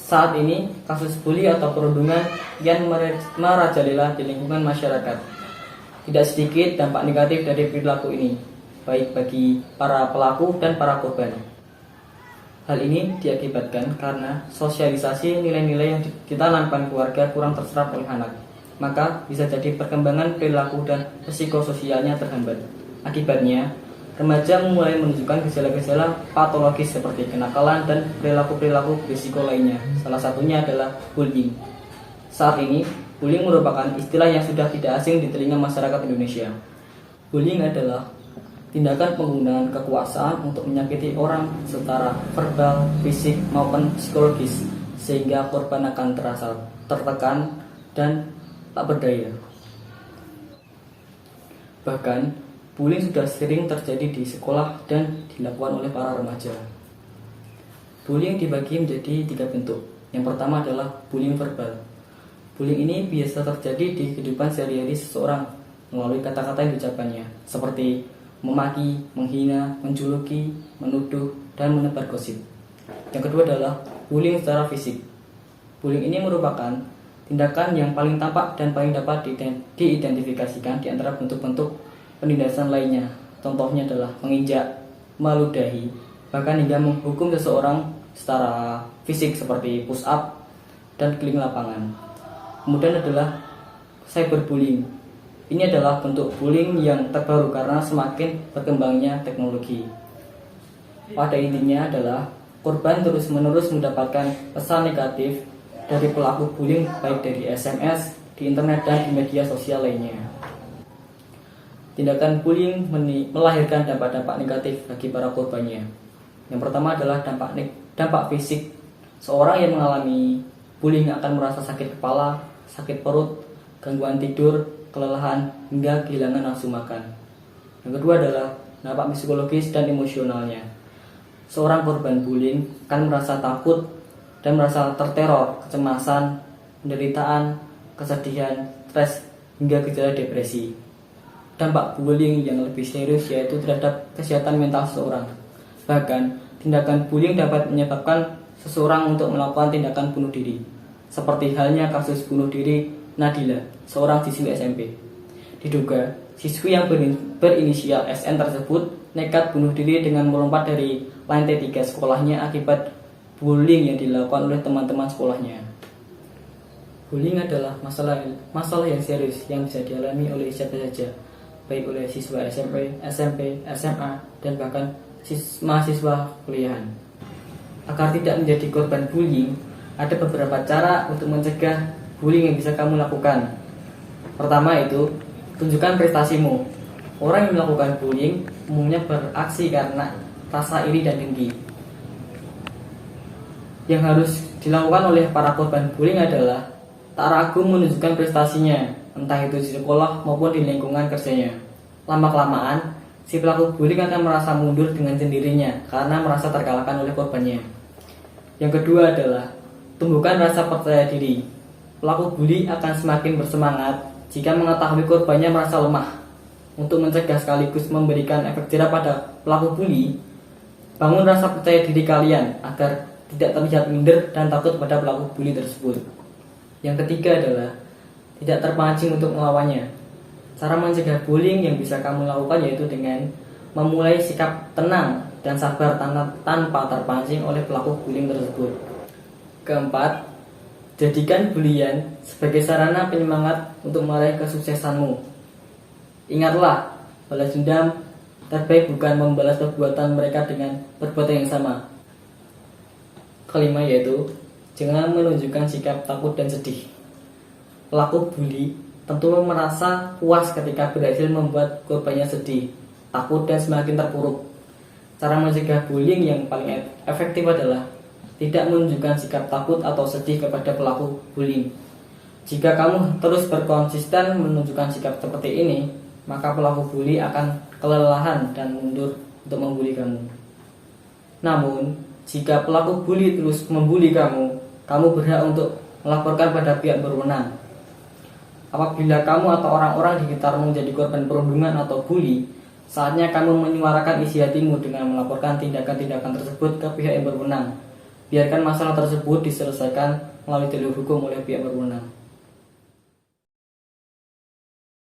Saat ini, kasus bully atau perundungan kian merajalela di lingkungan masyarakat. Tidak sedikit dampak negatif dari perilaku ini, baik bagi para pelaku dan para korban. Hal ini diakibatkan karena sosialisasi nilai-nilai yang ditanamkan keluarga kurang terserap oleh anak. Maka bisa jadi perkembangan perilaku dan psikososialnya terhambat. Akibatnya, remaja mulai menunjukkan gejala-gejala patologis seperti kenakalan dan perilaku-perilaku berisiko lainnya. Salah satunya adalah bullying. Saat ini, bullying merupakan istilah yang sudah tidak asing di telinga masyarakat Indonesia. Bullying adalah tindakan penggunaan kekuasaan untuk menyakiti orang secara verbal, fisik, maupun psikologis, sehingga korban akan terasa tertekan dan tak berdaya. Bahkan, bullying sudah sering terjadi di sekolah dan dilakukan oleh para remaja. Bullying dibagi menjadi 3 bentuk. Yang pertama adalah bullying verbal. Bullying ini biasa terjadi di kehidupan sehari-hari seseorang melalui kata-kata yang diucapkannya, seperti memaki, menghina, menjuluki, menuduh, dan menebar gosip. Yang kedua adalah bullying secara fisik. Bullying ini merupakan tindakan yang paling tampak dan paling dapat diidentifikasikan di antara bentuk-bentuk penindasan lainnya. Contohnya adalah menginjak, meludahi, bahkan hingga menghukum seseorang secara fisik seperti push up dan keliling lapangan. Kemudian adalah cyberbullying. Ini adalah bentuk bullying yang terbaru karena semakin berkembangnya teknologi. Pada intinya adalah korban terus-menerus mendapatkan pesan negatif dari pelaku bullying baik dari SMS, di internet, dan di media sosial lainnya. Tindakan bullying melahirkan dampak-dampak negatif bagi para korbannya. Yang pertama adalah dampak fisik. Seorang yang mengalami bullying akan merasa sakit kepala, sakit perut, gangguan tidur, kelelahan, hingga kehilangan nafsu makan. Yang kedua adalah dampak psikologis dan emosionalnya. Seorang korban bullying akan merasa takut dan merasa terteror, kecemasan, penderitaan, kesedihan, stres, hingga gejala depresi. Dampak bullying yang lebih serius yaitu terhadap kesehatan mental seseorang. Bahkan, tindakan bullying dapat menyebabkan seseorang untuk melakukan tindakan bunuh diri. Seperti halnya kasus bunuh diri Nadila, seorang siswi SMP. Diduga, siswi yang berinisial SN tersebut nekat bunuh diri dengan melompat dari lantai 3 sekolahnya akibat bullying yang dilakukan oleh teman-teman sekolahnya. Bullying adalah masalah yang serius yang bisa dialami oleh siapa saja, baik oleh siswa SMP, SMA, dan bahkan mahasiswa kuliahan. Agar tidak menjadi korban bullying, ada beberapa cara untuk mencegah bullying yang bisa kamu lakukan. Pertama itu, tunjukkan prestasimu. Orang yang melakukan bullying umumnya beraksi karena rasa iri dan dengki. Yang harus dilakukan oleh para korban bullying adalah tak ragu menunjukkan prestasinya, entah itu di sekolah maupun di lingkungan kerjanya. Lama-kelamaan, si pelaku bullying akan merasa mundur dengan sendirinya karena merasa terkalahkan oleh korbannya. Yang kedua adalah tumbuhkan rasa percaya diri. Pelaku bully akan semakin bersemangat jika mengetahui korbannya merasa lemah. Untuk mencegah sekaligus memberikan efek jerah pada pelaku bully, bangun rasa percaya diri kalian agar tidak terlihat minder dan takut pada pelaku bully tersebut. Yang ketiga adalah tidak terpancing untuk melawannya. Cara mencegah bullying yang bisa kamu lakukan yaitu dengan memulai sikap tenang dan sabar tanpa terpancing oleh pelaku bullying tersebut. Keempat, jadikan bulian sebagai sarana penyemangat untuk meraih kesuksesanmu. Ingatlah, balas dendam terbaik bukan membalas perbuatan mereka dengan perbuatan yang sama. Kelima yaitu, jangan menunjukkan sikap takut dan sedih. Pelaku bully tentu merasa puas ketika berhasil membuat korbannya sedih, takut, dan semakin terpuruk. Cara mencegah bullying yang paling efektif adalah tidak menunjukkan sikap takut atau sedih kepada pelaku bullying. Jika kamu terus berkonsisten menunjukkan sikap seperti ini, maka pelaku bully akan kelelahan dan mundur untuk membuli kamu. Namun, jika pelaku bully terus membuli kamu berhak untuk melaporkan pada pihak berwenang. Apabila kamu atau orang-orang di sekitarmu menjadi korban perundungan atau bully, saatnya kamu menyuarakan isi hatimu dengan melaporkan tindakan-tindakan tersebut ke pihak yang berwenang. biarkan masalah tersebut diselesaikan melalui jalur hukum oleh pihak berwenang.